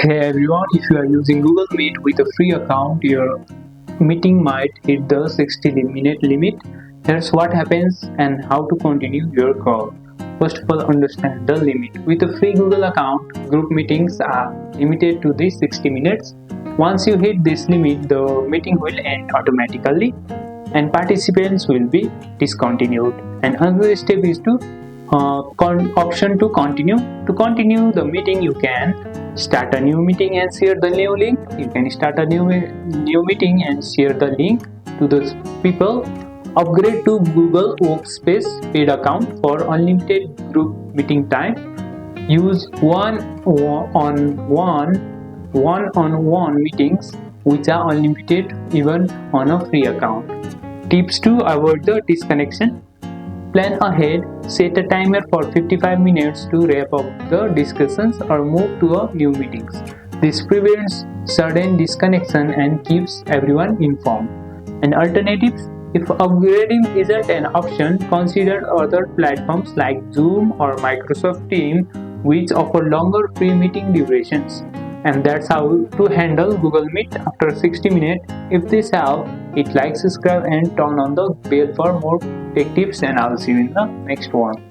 Hey everyone, if you are using Google Meet with a free account, your meeting might hit the 60-minute limit. Here's what happens and how to continue your call. First of all, understand the limit. With a free Google account, group meetings are limited to the 60 minutes. Once you hit this limit, the meeting will end automatically and participants will be discontinued. And another step is to option to continue. To continue the meeting, you can start a new meeting and share the new link. You can start a new meeting and share the link to those people. Upgrade to Google Workspace paid account for unlimited group meeting time. Use one-on-one meetings which are unlimited even on a free account. Tips to avoid the disconnection. Plan ahead, set a timer for 55 minutes to wrap up the discussions or move to a new meetings. This prevents sudden disconnection and keeps everyone informed. And alternatives, if upgrading isn't an option, consider other platforms like Zoom or Microsoft Teams, which offer longer free meeting durations. And that's how to handle Google Meet after 60 minutes. If this helps, hit like, subscribe and turn on the bell for more tech tips, and I'll see you in the next one.